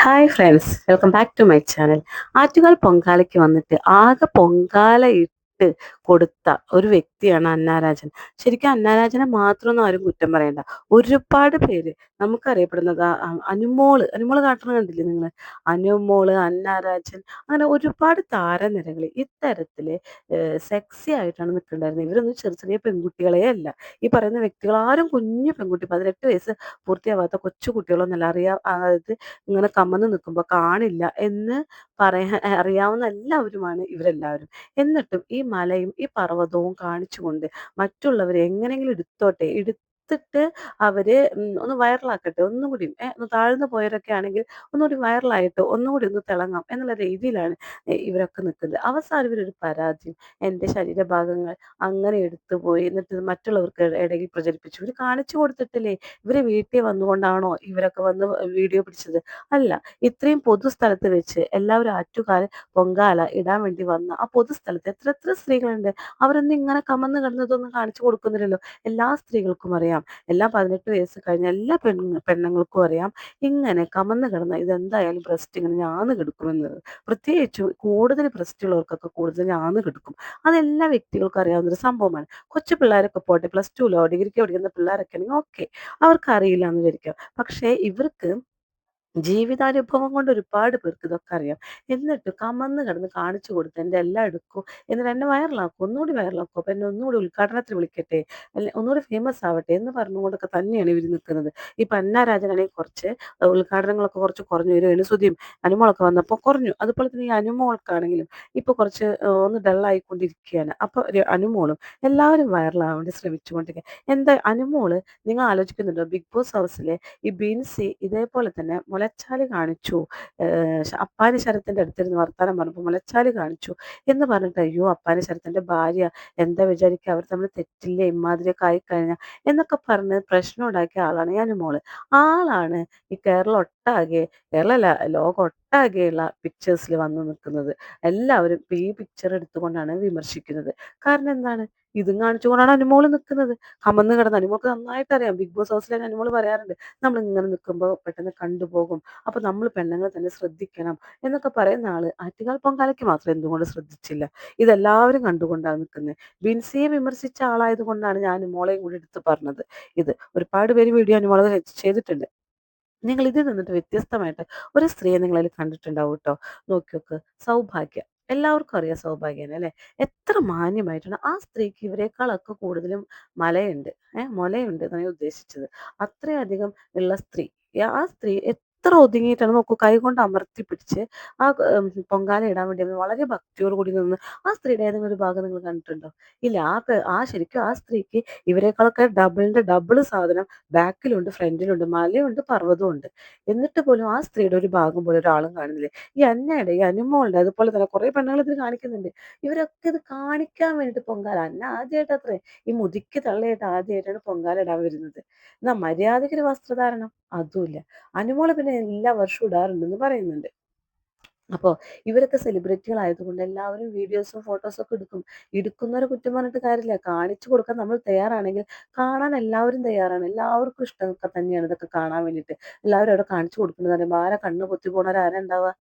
Hi friends, welcome back to my channel. Attukal പൊങ്കാലയ്ക്ക് വന്നിട്ട് ആകെ പൊങ്കാല ഇട്ട് കൊടുത്ത ഒരു വ്യക്തിയാണ് അന്നാരാജൻ. ശരിക്കും അന്നാരാജനെ മാത്രമൊന്നും ആരും കുറ്റം പറയണ്ട. ഒരുപാട് പേര് നമുക്കറിയപ്പെടുന്നത് അനുമോള് കാട്ടണ കണ്ടില്ലേ നിങ്ങൾ? അനുമോള്, അന്നാരാജൻ, അങ്ങനെ ഒരുപാട് താരനിരകൾ ഇത്തരത്തില് സെക്സി ആയിട്ടാണ് നിൽക്കുന്നുണ്ടായിരുന്നത്. ഇവരൊന്നും ചെറിയ ചെറിയ പെൺകുട്ടികളെ അല്ല. ഈ പറയുന്ന വ്യക്തികൾ ആരും കുഞ്ഞു പെൺകുട്ടി, 18 വയസ്സ് പൂർത്തിയാവാത്ത കൊച്ചു കുട്ടികളൊന്നല്ല. അതായത് ഇങ്ങനെ കമ്മന്ന് നിൽക്കുമ്പോൾ കാണില്ല എന്ന് പറയാൻ അറിയാവുന്ന എല്ലാവരുമാണ് ഇവരെല്ലാവരും. എന്നിട്ടും ഈ മലയും ഈ പർവ്വതവും കാണിച്ചുകൊണ്ട് മറ്റുള്ളവരെ എങ്ങനെയെങ്കിലും എടുത്തോട്ടെ, എടുത്തിട്ട് അവര് ഒന്ന് വൈറലാക്കട്ടെ, ഒന്നുകൂടി ഒന്ന് താഴ്ന്നു പോയവരൊക്കെ ആണെങ്കിൽ ഒന്നുകൂടി വൈറലായിട്ട് ഒന്നുകൂടി ഒന്ന് തിളങ്ങാം എന്നുള്ള രീതിയിലാണ് ഇവരൊക്കെ നിൽക്കുന്നത്. അവസാനം ഇവരൊരു പരാതിയും, എൻ്റെ ശരീരഭാഗങ്ങൾ അങ്ങനെ എടുത്തുപോയി എന്നിട്ട് മറ്റുള്ളവർക്ക് ഇടയിൽ പ്രചരിപ്പിച്ചു. ഇവർ കാണിച്ചു കൊടുത്തിട്ടില്ലേ? ഇവര് വീട്ടിൽ വന്നുകൊണ്ടാണോ ഇവരൊക്കെ വന്ന് വീഡിയോ പിടിച്ചത്? അല്ല. ഇത്രയും പൊതുസ്ഥലത്ത് വെച്ച് എല്ലാവരും ആറ്റുകാൽ പൊങ്കാല ഇടാൻ വേണ്ടി വന്ന ആ പൊതുസ്ഥലത്ത് എത്ര എത്ര സ്ത്രീകളുണ്ട്. അവരൊന്നും ഇങ്ങനെ കമന്ന് കിടന്നതൊന്നും കാണിച്ചു കൊടുക്കുന്നില്ലല്ലോ. എല്ലാ സ്ത്രീകൾക്കും അറിയാം, എല്ലാ 18 വയസ്സ് കഴിഞ്ഞ എല്ലാ പെണ്ണുങ്ങൾക്കും അറിയാം, ഇങ്ങനെ കമന്ന് കിടന്ന ഇതെന്തായാലും ബ്രസ്റ്റ് ഇങ്ങനെ ഞാന്ന് കിടക്കുമെന്നത്. പ്രത്യേകിച്ചും കൂടുതൽ ബ്രസ്റ്റ് ഉള്ളവർക്കൊക്കെ കൂടുതൽ ഞാന്ന് കിടക്കും. അതെല്ലാ വ്യക്തികൾക്കും അറിയാവുന്ന ഒരു സംഭവമാണ്. കൊച്ചു പിള്ളേരൊക്കെ പോട്ടെ, +2ലോ ഡിഗ്രിക്കോ പഠിക്കുന്ന പിള്ളേരൊക്കെ ആണെങ്കിൽ ഓക്കെ, അവർക്ക് അറിയില്ല എന്ന് വിചാരിക്കാം. പക്ഷേ ഇവർക്ക് ജീവിതാനുഭവം കൊണ്ട് ഒരുപാട് പേർക്ക് ഇതൊക്കെ അറിയാം. എന്നിട്ട് കമന്ന് കിടന്ന് കാണിച്ചു കൊടുത്ത് എൻ്റെ എല്ലാം എടുക്കൂ, എന്നിട്ട് എന്നെ വൈറലാക്കും, ഒന്നുകൂടി വൈറലാക്കും, അപ്പം എന്നെ ഒന്നുകൂടി ഉദ്ഘാടനത്തിന് വിളിക്കട്ടെ, അല്ലെ ഒന്നുകൂടി ഫേമസ് ആവട്ടെ എന്ന് പറഞ്ഞുകൊണ്ടൊക്കെ തന്നെയാണ് ഇവർ നിൽക്കുന്നത്. ഈ പന്നാരാജനാണെങ്കിൽ കുറച്ച് ഉദ്ഘാടനങ്ങളൊക്കെ കുറച്ച് കുറഞ്ഞു വരും. അനുസുതിയും അനുമോളൊക്കെ വന്നപ്പോൾ കുറഞ്ഞു. അതുപോലെ തന്നെ ഈ അനുമോൾക്കാണെങ്കിലും ഇപ്പോൾ കുറച്ച് ഒന്ന് ഡള്ളായിക്കൊണ്ടിരിക്കുകയാണ്. അപ്പോൾ ഒരു അനുമോളും എല്ലാവരും വൈറലാവാൻ വേണ്ടി ശ്രമിച്ചുകൊണ്ടിരിക്കുക. എന്താ അനുമോള്, നിങ്ങൾ ആലോചിക്കുന്നുണ്ടോ? ബിഗ് ബോസ് ഹൗസിലെ ഈ ബിൻസി ഇതേപോലെ തന്നെ മുലച്ചാല് കാണിച്ചു, അപ്പാനി ശരത്തിന്റെ അടുത്തിരുന്ന് വർത്താനം പറഞ്ഞപ്പോൾ മുലച്ചാല് കാണിച്ചു എന്ന് പറഞ്ഞിട്ട്, അയ്യോ അപ്പാനി ശരത്തിന്റെ ഭാര്യ എന്താ വിചാരിക്കുക, അവർ തമ്മിൽ തെറ്റില്ലേ, ഇമാതിരിയൊക്കെ ആയിക്കഴിഞ്ഞാൽ എന്നൊക്കെ പറഞ്ഞ് പ്രശ്നം ഉണ്ടാക്കിയ ആളാണ് ഈ അനുമോള്. ആളാണ് ഈ കേരളം ഒട്ടാകെ, കേരളമല്ല ലോകം ഒട്ടാകെയുള്ള പിക്ചേഴ്സിൽ വന്നു നിൽക്കുന്നത്. എല്ലാവരും ഇപ്പൊ ഈ പിക്ചർ എടുത്തുകൊണ്ടാണ് വിമർശിക്കുന്നത്. കാരണം എന്താണ്? ഇതും കാണിച്ചുകൊണ്ടാണ് അനുമോള് നിൽക്കുന്നത്. കമന്ന് കിടന്ന് അനുമോൾക്ക് നന്നായിട്ട് അറിയാം. ബിഗ് ബോസ് ഹൗസിലെ അനുമോള് പറയാറുണ്ട്, നമ്മൾ ഇങ്ങനെ നിൽക്കുമ്പോൾ പെട്ടെന്ന് കണ്ടുപോകും, അപ്പൊ നമ്മൾ പെണ്ണുങ്ങൾ തന്നെ ശ്രദ്ധിക്കണം എന്നൊക്കെ പറയുന്ന ആള് ആറ്റുകാൽ പൊങ്കാലയ്ക്ക് മാത്രം എന്തുകൊണ്ട് ശ്രദ്ധിച്ചില്ല? ഇതെല്ലാവരും കണ്ടുകൊണ്ടാണ് നിൽക്കുന്നത്. ബിൻസിയെ വിമർശിച്ച ആളായത് കൊണ്ടാണ് ഞാൻ അനുമോളെയും കൂടി എടുത്ത് പറഞ്ഞത്. ഇത് ഒരുപാട് പേര് വീഡിയോ അനുമോള് ചെയ്തിട്ടുണ്ട്. നിങ്ങൾ ഇതിൽ നിന്നിട്ട് വ്യത്യസ്തമായിട്ട് ഒരു സ്ത്രീയെ നിങ്ങളതിൽ കണ്ടിട്ടുണ്ടാവും കേട്ടോ. നോക്കി നോക്ക്, സൗഭാഗ്യ. എല്ലാവർക്കും അറിയാം സൗഭാഗ്യനെ അല്ലെ? എത്ര മാന്യമായിട്ടാണ് ആ സ്ത്രീക്ക് ഇവരെക്കാളൊക്കെ കൂടുതലും മലയുണ്ട്, മുലയുണ്ട് എന്നാണ് ഞാൻ ഉദ്ദേശിച്ചത്. അത്രയധികം ഉള്ള സ്ത്രീ, ആ സ്ത്രീ എത്ര ഒതുങ്ങിയിട്ടാണ് നോക്കൂ, കൈ കൊണ്ട് അമർത്തി പിടിച്ച് ആ പൊങ്കാല ഇടാൻ വേണ്ടി വളരെ ഭക്തിയോട് കൂടി നിന്ന് ആ സ്ത്രീയുടെ ഏതെങ്കിലും ഒരു ഭാഗം നിങ്ങൾ കണ്ടിട്ടുണ്ടോ? ഇല്ല. ശരിക്കും ആ സ്ത്രീക്ക് ഇവരെക്കാളൊക്കെ ഡബിളിന്റെ ഡബിൾ സാധനം ബാക്കിലുണ്ട്, ഫ്രണ്ടിലുണ്ട്, മലയുണ്ട്, പർവ്വതമുണ്ട്. എന്നിട്ട് പോലും ആ സ്ത്രീയുടെ ഒരു ഭാഗം പോലും ഒരാളും കാണുന്നില്ലേ? ഈ അന്നയുടെ, ഈ അനുമോളുടെ, അതുപോലെ തന്നെ കുറെ പെണ്ണുങ്ങൾ ഇതിൽ കാണിക്കുന്നുണ്ട്. ഇവരൊക്കെ ഇത് കാണിക്കാൻ വേണ്ടിയിട്ട് പൊങ്കാല. അന്ന ആദ്യമായിട്ടത്രേ, ഈ മുതിക്ക് തള്ളയായിട്ട് ആദ്യമായിട്ടാണ് പൊങ്കാല ഇടാൻ വരുന്നത്. എന്നാ മര്യാദയ്ക്കൊരു വസ്ത്രധാരണം അതുമില്ല. അനുമോള് പിന്നെ എല്ലാ വർഷവും ഇടാറുണ്ടെന്ന് പറയുന്നുണ്ട്. അപ്പോൾ ഇവരൊക്കെ സെലിബ്രിറ്റികളായതുകൊണ്ട് എല്ലാവരും വീഡിയോസും ഫോട്ടോസും ഒക്കെ എടുക്കും. എടുക്കുന്നവരെ കുറ്റം പറഞ്ഞിട്ട് കാര്യമില്ല. കാണിച്ചു കൊടുക്കാൻ നമ്മൾ തയ്യാറാണെങ്കിൽ കാണാൻ എല്ലാവരും തയ്യാറാണ്. എല്ലാവർക്കും ഇഷ്ടമൊക്കെ തന്നെയാണ് ഇതൊക്കെ കാണാൻ വേണ്ടിയിട്ട്. എല്ലാവരും അവിടെ കാണിച്ചു കൊടുക്കുന്നത് പറയുമ്പോൾ ആരാ കണ്ണ് പൊത്തി പോണവരാരാ ഉണ്ടാവുക?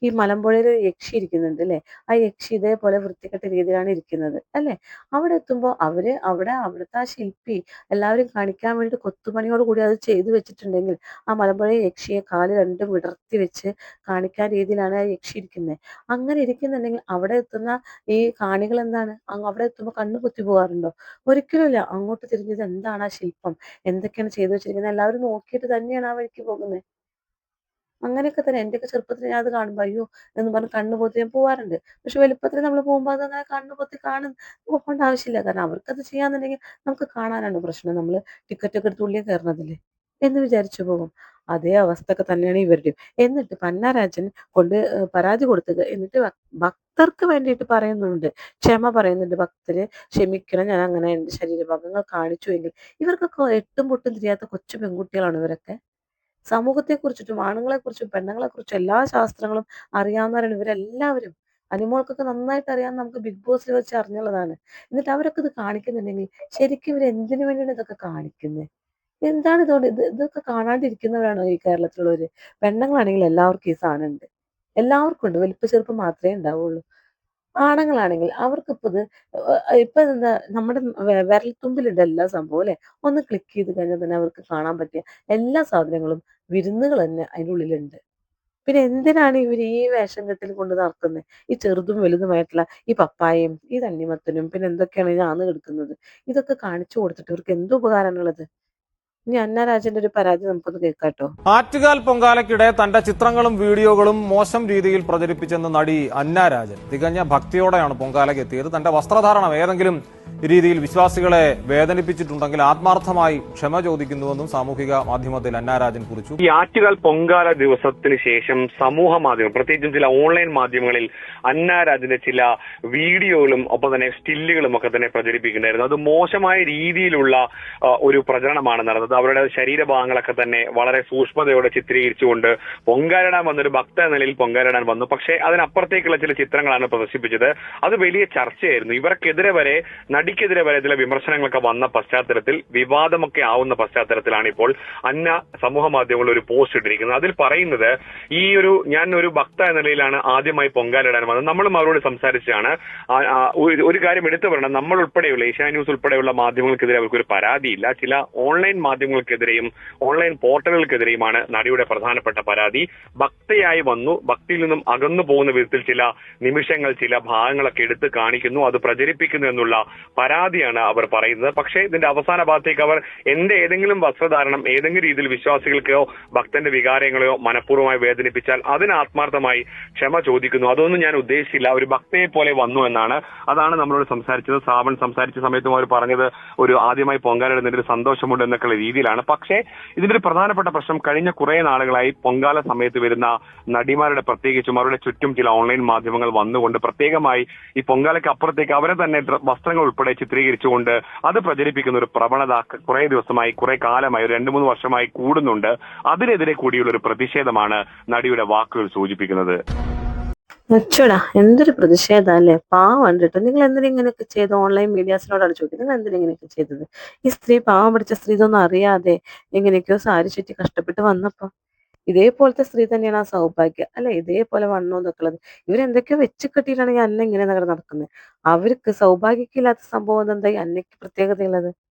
ഈ മലമ്പുഴയിൽ ഒരു യക്ഷി ഇരിക്കുന്നുണ്ട് അല്ലേ? ആ യക്ഷി ഇതേപോലെ വൃത്തികെട്ട രീതിയിലാണ് ഇരിക്കുന്നത് അല്ലേ? അവിടെ എത്തുമ്പോൾ അവിടുത്തെ ആ ശില്പി എല്ലാവരും കാണിക്കാൻ വേണ്ടിയിട്ട് കൊത്തുപണിയോട് കൂടി അത് ചെയ്തു വെച്ചിട്ടുണ്ടെങ്കിൽ, ആ മലമ്പുഴ യക്ഷിയെ കാല് രണ്ടും വിടർത്തി വെച്ച് കാണിക്കാൻ രീതിയിലാണ് ആ യക്ഷി ഇരിക്കുന്നത്. അങ്ങനെ ഇരിക്കുന്നുണ്ടെങ്കിൽ അവിടെ എത്തുന്ന ഈ കാണികൾ എന്താണ്, അവിടെ എത്തുമ്പോൾ കണ്ണ് പൊത്തി പോകാറുണ്ടോ? ഒരിക്കലുമില്ല. അങ്ങോട്ട് തിരിഞ്ഞത് എന്താണ് ആ ശില്പം, എന്തൊക്കെയാണ് ചെയ്തു വെച്ചിരിക്കുന്നത്, എല്ലാവരും നോക്കിയിട്ട് തന്നെയാണ് ആ വഴിക്ക് പോകുന്നത്. അങ്ങനെയൊക്കെ തന്നെ എന്റെയൊക്കെ ചെറുപ്പത്തിൽ ഞാൻ അത് കാണുമ്പോൾ അയ്യോ എന്ന് പറഞ്ഞ് കണ്ണ് പൊത്തി ഞാൻ പോവാറുണ്ട്. പക്ഷെ വലുപ്പത്തിൽ നമ്മൾ പോകുമ്പോൾ അതങ്ങനെ കണ്ണ് പൊത്തി പോകേണ്ട ആവശ്യമില്ല. കാരണം അവർക്കത് ചെയ്യാന്നുണ്ടെങ്കിൽ നമുക്ക് കാണാനാണ് പ്രശ്നം. നമ്മൾ ടിക്കറ്റ് ഒക്കെ എടുത്ത് ഉള്ളിൽ കയറണതില്ലേ എന്ന് വിചാരിച്ചു പോകും. അതേ അവസ്ഥയൊക്കെ തന്നെയാണ് ഇവരുടെയും. എന്നിട്ട് പന്നാരാജൻ കൊണ്ട് പരാതി കൊടുത്തത്, എന്നിട്ട് ഭക്തർക്ക് വേണ്ടിയിട്ട് പറയുന്നുണ്ട്, ക്ഷമ പറയുന്നുണ്ട്. ഭക്തര് ക്ഷമിക്കണം, ഞാൻ അങ്ങനെ എൻ്റെ ശരീരഭാഗങ്ങൾ കാണിച്ചു എങ്കിൽ. ഇവർക്കൊക്കെ എട്ടും പൊട്ടും തിരിയാത്ത കൊച്ചു പെൺകുട്ടികളാണ് ഇവരൊക്കെ. സമൂഹത്തെക്കുറിച്ചിട്ടും ആണുങ്ങളെക്കുറിച്ചും പെണ്ണുങ്ങളെക്കുറിച്ചും എല്ലാ ശാസ്ത്രങ്ങളും അറിയാവുന്നവരാണ് ഇവരെല്ലാവരും. അനുമോൾക്കൊക്കെ നന്നായിട്ട് അറിയാൻ നമുക്ക് ബിഗ് ബോസിൽ വെച്ച് അറിഞ്ഞുള്ളതാണ്. എന്നിട്ട് അവരൊക്കെ ഇത് കാണിക്കുന്നുണ്ടെങ്കിൽ ശരിക്കും ഇവർ എന്തിനു വേണ്ടിയാണ് ഇതൊക്കെ കാണിക്കുന്നത്? എന്താണ് ഇതുകൊണ്ട് ഇതൊക്കെ കാണാണ്ടിരിക്കുന്നവരാണോ ഈ കേരളത്തിലുള്ളവര്? പെണ്ണുങ്ങളാണെങ്കിൽ എല്ലാവർക്കും ഈ സാധനം ഉണ്ട്. എല്ലാവർക്കും ഉണ്ട്. വലിപ്പ ചെറുപ്പം മാത്രമേ ഉണ്ടാവുള്ളൂ. ആണുങ്ങളാണെങ്കിൽ അവർക്കിപ്പോ ഇത് ഇപ്പൊ എന്താ നമ്മുടെ വിരൽത്തുമ്പിലുണ്ട് എല്ലാ സംഭവം അല്ലെ? ഒന്ന് ക്ലിക്ക് ചെയ്ത് കഴിഞ്ഞാൽ തന്നെ അവർക്ക് കാണാൻ പറ്റിയ എല്ലാ സാധനങ്ങളും വിരുന്നുകൾ തന്നെ അതിൻ്റെ ഉള്ളിലുണ്ട്. പിന്നെ എന്തിനാണ് ഇവര് ഈ വേഷം കെട്ടൽ കൊണ്ട് നടക്കുന്നത്? ഈ ചെറുതും വലുതുമായിട്ടുള്ള ഈ പപ്പായയും, ഈ തണ്ണിമത്തനും, പിന്നെ എന്തൊക്കെയാണ് ഞാന്ന് കിടക്കുന്നത്. ഇതൊക്കെ കാണിച്ചു കൊടുത്തിട്ട് ഇവർക്ക് എന്ത് ഉപകാരമാണുള്ളത്? ഇനി അന്ന രാജന്റെ ഒരു പരാതി നമുക്കൊന്ന് കേൾക്കാട്ടോ. ആറ്റുകാൽ പൊങ്കാലയ്ക്കിടെ തന്റെ ചിത്രങ്ങളും വീഡിയോകളും മോശം രീതിയിൽ പ്രചരിപ്പിച്ചെന്ന് നടി അന്ന രാജൻ. തികഞ്ഞ ഭക്തിയോടെയാണ് പൊങ്കാലയ്ക്ക് എത്തിയത്. തന്റെ വസ്ത്രധാരണം ഏതെങ്കിലും രീതിയിൽ വിശ്വാസികളെ വേദനിപ്പിച്ചിട്ടുണ്ടെങ്കിൽ ആത്മാർത്ഥമായി ക്ഷമ ചോദിക്കുന്നുവെന്നും സാമൂഹിക മാധ്യമത്തിൽ അന്ന രാജൻ കുറിച്ചു. ഈ ആറ്റുകാൽ പൊങ്കാല ദിവസത്തിന് ശേഷം സമൂഹ മാധ്യമം, പ്രത്യേകിച്ചും ചില ഓൺലൈൻ മാധ്യമങ്ങളിൽ അന്ന രാജന്റെ ചില വീഡിയോകളും ഒപ്പം തന്നെ സ്റ്റില്ലുകളും ഒക്കെ തന്നെ പ്രചരിപ്പിക്കുന്നുണ്ടായിരുന്നു. അത് മോശമായ രീതിയിലുള്ള ഒരു പ്രചരണമാണ് നടന്നത്. അവരുടെ ശരീരഭാഗങ്ങളൊക്കെ തന്നെ വളരെ സൂക്ഷ്മതയോടെ ചിത്രീകരിച്ചുകൊണ്ട് പൊങ്കാലിടാൻ വന്നൊരു ഭക്ത എന്ന നിലയിൽ പൊങ്കാലിടാൻ വന്നു. പക്ഷേ അതിനപ്പുറത്തേക്കുള്ള ചില ചിത്രങ്ങളാണ് പ്രദർശിപ്പിച്ചത്. അത് വലിയ ചർച്ചയായിരുന്നു. ഇവർക്കെതിരെ വരെ, നടിക്കെതിരെ വരെ ചില വിമർശനങ്ങളൊക്കെ വന്ന പശ്ചാത്തലത്തിൽ, വിവാദമൊക്കെ ആവുന്ന പശ്ചാത്തലത്തിലാണ് ഇപ്പോൾ അന്ന സമൂഹ മാധ്യമങ്ങളിൽ ഒരു പോസ്റ്റ് ഇട്ടിരിക്കുന്നത്. അതിൽ പറയുന്നത്, ഞാൻ ഒരു ഭക്ത എന്ന നിലയിലാണ് ആദ്യമായി പൊങ്കാലിടാൻ വന്നത്. നമ്മളും അവരോട് സംസാരിച്ചാണ്. ഒരു കാര്യം എടുത്തു പറയണം, നമ്മൾ ഉൾപ്പെടെയുള്ള ഏഷ്യാനെറ്റ് ന്യൂസ് ഉൾപ്പെടെയുള്ള മാധ്യമങ്ങൾക്കെതിരെ അവർക്കൊരു പരാതിയില്ല. ചില ഓൺലൈൻ മാധ്യമങ്ങൾക്കെതിരെയും ഓൺലൈൻ പോർട്ടലുകൾക്കെതിരെയുമാണ് നടിയുടെ പ്രധാനപ്പെട്ട പരാതി. ഭക്തയായി വന്നു, ഭക്തിയിൽ നിന്നും അകന്നു പോകുന്ന വിധത്തിൽ ചില നിമിഷങ്ങൾ, ചില ഭാഗങ്ങളൊക്കെ എടുത്ത് കാണിക്കുന്നു, അത് പ്രചരിപ്പിക്കുന്നു എന്നുള്ള പരാതിയാണ് അവർ പറയുന്നത്. പക്ഷേ ഇതിന്റെ അവസാന ഭാഗത്തേക്ക് അവർ ഏതെങ്കിലും വസ്ത്രധാരണം ഏതെങ്കിലും രീതിയിൽ വിശ്വാസികൾക്കോ ഭക്തന്റെ വികാരങ്ങളെയോ മനഃപൂർവ്വമായി വേദനിപ്പിച്ചാൽ അതിന് ആത്മാർത്ഥമായി ക്ഷമ ചോദിക്കുന്നു. അതൊന്നും ഞാൻ ഉദ്ദേശിച്ചില്ല, ഒരു ഭക്തയെ പോലെ വന്നു എന്നാണ്. അതാണ് നമ്മളോട് സംസാരിച്ചത്. ശ്രാവൺ സംസാരിച്ച സമയത്തും അവർ പറഞ്ഞത് ഒരു ആദ്യമായി പൊങ്കാലിടുന്നതിൽ സന്തോഷമുണ്ട് എന്നൊക്കെയുള്ള രീതിയിലാണ്. പക്ഷേ ഇതിന്റെ ഒരു പ്രധാനപ്പെട്ട പ്രശ്നം, കഴിഞ്ഞ കുറെ നാളുകളായി പൊങ്കാല സമയത്ത് വരുന്ന നടിമാരുടെ, പ്രത്യേകിച്ചും അവരുടെ ചുറ്റും ചില ഓൺലൈൻ മാധ്യമങ്ങൾ വന്നുകൊണ്ട് പ്രത്യേകമായി ഈ പൊങ്കാലയ്ക്ക് അപ്പുറത്തേക്ക് അവരെ തന്നെ വസ്ത്രങ്ങൾ ഉൾപ്പെടെ ചിത്രീകരിച്ചുകൊണ്ട് അത് പ്രചരിപ്പിക്കുന്ന ഒരു പ്രവണത കുറെ ദിവസമായി, കുറെ കാലമായി, 2-3 വർഷമായി കൂടുന്നുണ്ട്. അതിനെതിരെ കൂടിയുള്ള ഒരു പ്രതിഷേധമാണ് നടിയുടെ വാക്കുകൾ സൂചിപ്പിക്കുന്നത്. അച്ചോടാ, എന്തൊരു പ്രതിഷേധം അല്ലേ? പാവം കണ്ടിട്ട് നിങ്ങൾ എന്തിനാ ഇങ്ങനെയൊക്കെ ചെയ്ത്? ഓൺലൈൻ മീഡിയാസിനോടാണ് ചോദിക്കുന്നത്, നിങ്ങൾ എന്തിനാ ഇങ്ങനെയൊക്കെ ചെയ്തത്? ഈ സ്ത്രീ, പാവം പിടിച്ച സ്ത്രീ, ഇതൊന്നും അറിയാതെ എങ്ങനെയൊക്കെയോ സാരി ചുറ്റി കഷ്ടപ്പെട്ട് വന്നപ്പോ ഇതേപോലത്തെ സ്ത്രീ തന്നെയാണ് ആ സൗഭാഗ്യ അല്ലെ? ഇതേപോലെ വണ്ണോ എന്നൊക്കെ ഉള്ളത്. ഇവരെന്തൊക്കെയോ വെച്ച് കെട്ടിയിട്ടാണ് ഈ അന്ന ഇങ്ങനെ നടക്കുന്നത്. അവർക്ക് സൗഭാഗ്യക്കില്ലാത്ത സംഭവം എന്താ ഈ അന്നയ്ക്ക് പ്രത്യേകതയുള്ളത്?